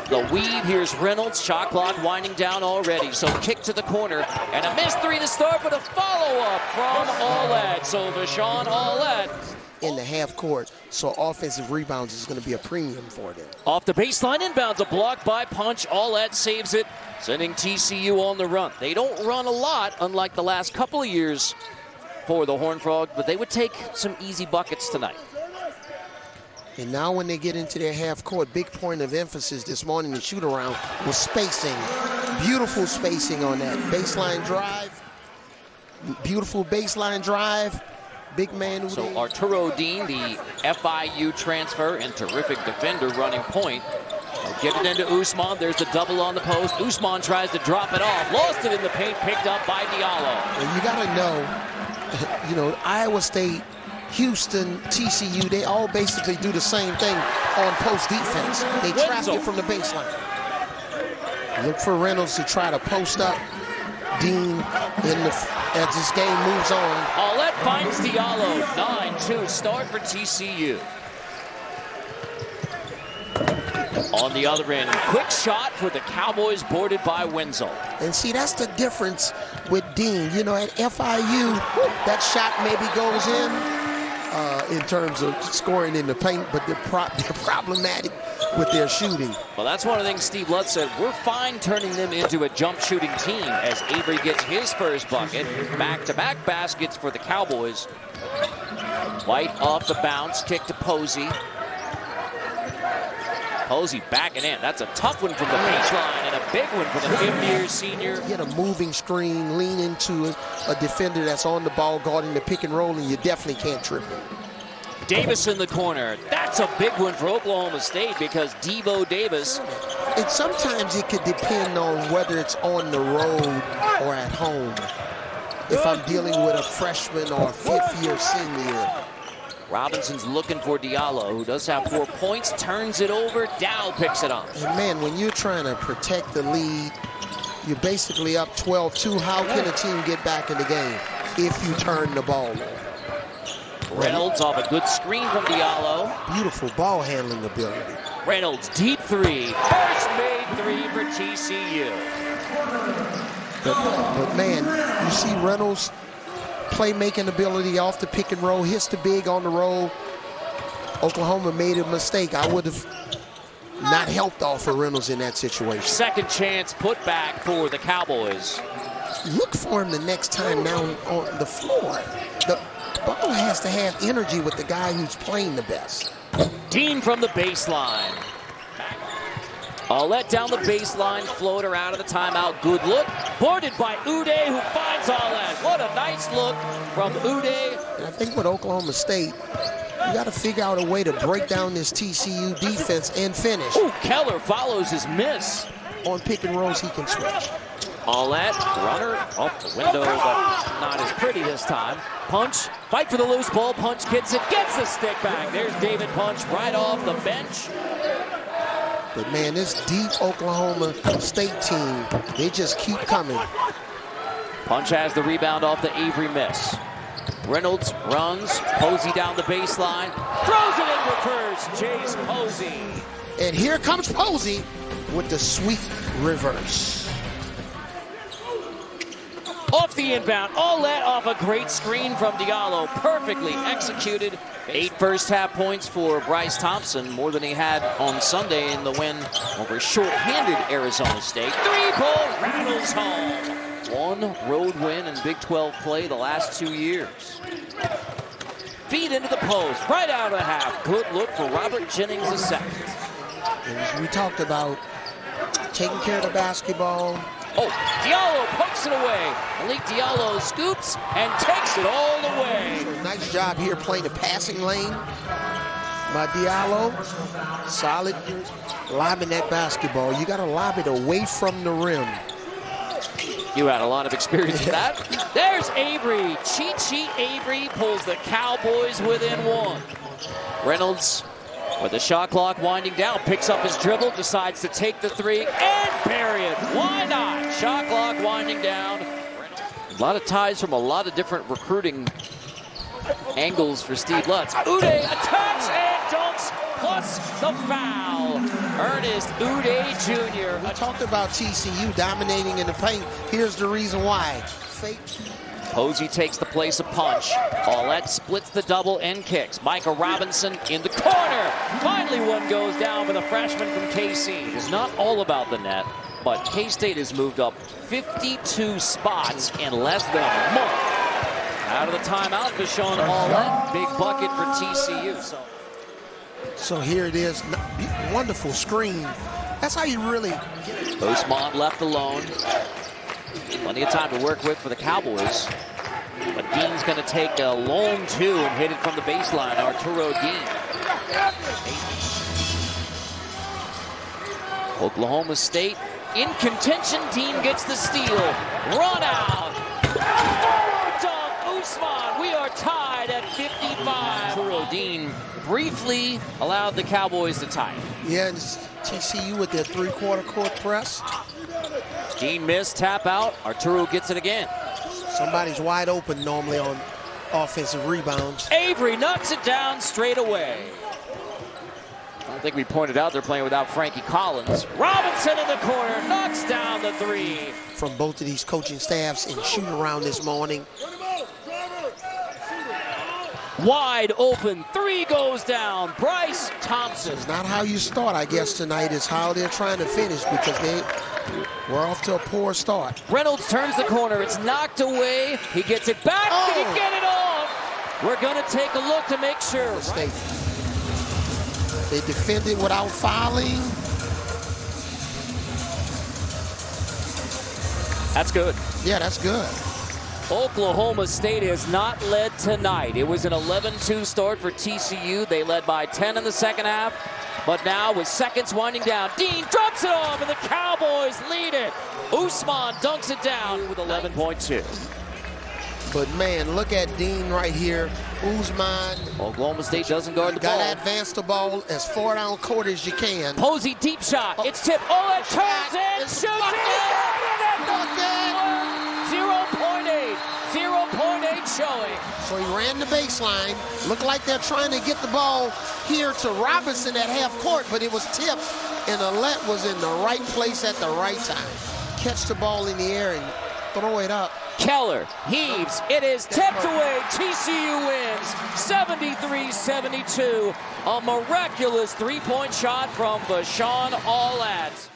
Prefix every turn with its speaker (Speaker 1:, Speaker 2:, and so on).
Speaker 1: The weave, here's Reynolds. Shot clock winding down already. So kick to the corner. And a missed three to start, but a follow-up from Allett. So Vashon Allett.
Speaker 2: In the half court, so offensive rebounds is going to be a premium for them.
Speaker 1: Off the baseline inbounds, a block by Punch. Allett saves it, sending TCU on the run. They don't run a lot, unlike the last couple of years for the Horned Frogs, but they would take some easy buckets tonight.
Speaker 2: And now when they get into their half court, big point of emphasis this morning in shoot around was spacing. Beautiful spacing on that baseline drive. Beautiful baseline drive. Big man.
Speaker 1: So Arturo Dean, the FIU transfer and terrific defender, running point. Get it into Usman. There's the double on the post. Usman tries to drop it off. Lost it in the paint. Picked up by Diallo.
Speaker 2: And you got to know, Iowa State, Houston, TCU, they all basically do the same thing on post defense. They trap it from the baseline. Look for Reynolds to try to post up Dean as this game moves on.
Speaker 1: Allett finds Diallo. 9-2 start for TCU. On the other end, quick shot for the Cowboys, boarded by Wenzel.
Speaker 2: And see, that's the difference with Dean. At FIU, that shot maybe goes in terms of scoring in the paint, but they're problematic with their shooting.
Speaker 1: Well, that's one of the things Steve Lutz said. We're fine turning them into a jump shooting team as Avery gets his first bucket. Back-to-back baskets for the Cowboys. White off the bounce, kick to Posey. Posey backing in. That's a tough one from the baseline and a big one for the fifth-year senior.
Speaker 2: Get a moving screen, lean into a defender that's on the ball guarding the pick and roll, and you definitely can't trip him.
Speaker 1: Davis in the corner. That's a big one for Oklahoma State because Devo Davis.
Speaker 2: And sometimes it could depend on whether it's on the road or at home. If I'm dealing with a freshman or a fifth-year senior.
Speaker 1: Robinson's looking for Diallo, who does have 4 points, turns it over. Dow picks it up.
Speaker 2: And man, when you're trying to protect the lead, you're basically up 12-2. How can a team get back in the game if you turn the ball over?
Speaker 1: Reynolds off a good screen from Diallo.
Speaker 2: Beautiful ball handling ability.
Speaker 1: Reynolds, deep three. First made three for TCU.
Speaker 2: But man, you see Reynolds' playmaking ability off the pick and roll, hits the big on the roll. Oklahoma made a mistake. I would have not helped off for Reynolds in that situation.
Speaker 1: Second chance put back for the Cowboys.
Speaker 2: Look for him the next time down on the floor. The ball has to have energy with the guy who's playing the best.
Speaker 1: Dean from the baseline. Allett down the baseline, floater out of the timeout. Good look. Boarded by Uday, who finds Allett. What a nice look from Uday.
Speaker 2: And I think with Oklahoma State, you got to figure out a way to break down this TCU defense and finish.
Speaker 1: Ooh, Keller follows his miss.
Speaker 2: On pick and rolls, he can switch.
Speaker 1: Allett, runner off the window, but not as pretty this time. Punch, fight for the loose ball. Punch gets it, gets the stick back. There's David Punch right off the bench.
Speaker 2: But man, this deep Oklahoma State team, they just keep coming.
Speaker 1: Punch has the rebound off the Avery miss. Reynolds runs, Posey down the baseline, throws it in reverse, Jace Posey.
Speaker 2: And here comes Posey with the sweet reverse.
Speaker 1: Off the inbound, Allett off a great screen from Diallo, perfectly executed. 8 first-half points for Bryce Thompson, more than he had on Sunday in the win over short-handed Arizona State. 3-ball rattles home. One road win in Big 12 play the last 2 years. Feed into the post, right out of the half. Good look for Robert Jennings II.
Speaker 2: As we talked about, taking care of the basketball.
Speaker 1: Oh, Diallo pokes it away. Malik Diallo scoops and takes it all the way.
Speaker 2: So nice job here playing the passing lane by Diallo. Solid lobbing that basketball. You got to lob it away from the rim.
Speaker 1: You had a lot of experience with that. There's Avery. Cheat sheet Avery pulls the Cowboys within one. Reynolds, with the shot clock winding down, picks up his dribble, decides to take the three and bury it. Why not? Shot clock winding down. A lot of ties from a lot of different recruiting angles for Steve Lutz. Uday attacks and dunks plus the foul. Ernest Uday Jr.
Speaker 2: We talked about TCU dominating in the paint. Here's the reason why. Fake.
Speaker 1: Posey takes the place of Punch. Aulette splits the double and kicks. Micah Robinson in the corner. Finally one goes down for the freshman from KC. It's not all about the net, but K-State has moved up 52 spots in less than a month. Out of the timeout, Deshaun Aulette. Big bucket for TCU.
Speaker 2: So here it is. Wonderful screen. That's how you really...
Speaker 1: Usman left alone. Plenty of time to work with for the Cowboys. But Dean's going to take a long two and hit it from the baseline. Arturo Dean. Oklahoma State in contention. Dean gets the steal. Run out. Dunk Usman. We are tied at 55. Arturo Dean briefly allowed the Cowboys to tie it.
Speaker 2: Yeah, and it's TCU with their three-quarter court press.
Speaker 1: Dean missed, tap out. Arturo gets it again.
Speaker 2: Somebody's wide open normally on offensive rebounds.
Speaker 1: Avery knocks it down straight away. I don't think we pointed out they're playing without Frankie Collins. Robinson in the corner, knocks down the three.
Speaker 2: From both of these coaching staffs in shoot-around this morning.
Speaker 1: Wide open, three goes down. Bryce Thompson.
Speaker 2: It's not how you start, I guess, tonight. It's how they're trying to finish because we're off to a poor start.
Speaker 1: Reynolds turns the corner. It's knocked away. He gets it back.
Speaker 2: Oh.
Speaker 1: Did he get it off? We're going to take a look to make sure.
Speaker 2: They defended without fouling.
Speaker 1: That's good.
Speaker 2: Yeah, that's good.
Speaker 1: Oklahoma State has not led tonight. It was an 11-2 start for TCU. They led by 10 in the second half. But now with seconds winding down, Dean drops it off and the Cowboys lead it. Usman dunks it down with 11.2.
Speaker 2: But man, look at Dean right here. Usman.
Speaker 1: Oklahoma State doesn't guard the ball.
Speaker 2: Got to advance the ball as far down court as you can.
Speaker 1: Posey deep shot. It's tipped. Oh, it turns in. Shoots it. 0.8 showing.
Speaker 2: So he ran the baseline. Looked like they're trying to get the ball here to Robinson at half court, but it was tipped, and Aulette was in the right place at the right time. Catch the ball in the air and throw it up.
Speaker 1: Keller heaves. It is tipped away. TCU wins 73-72. A miraculous three-point shot from Deshaun Aulette.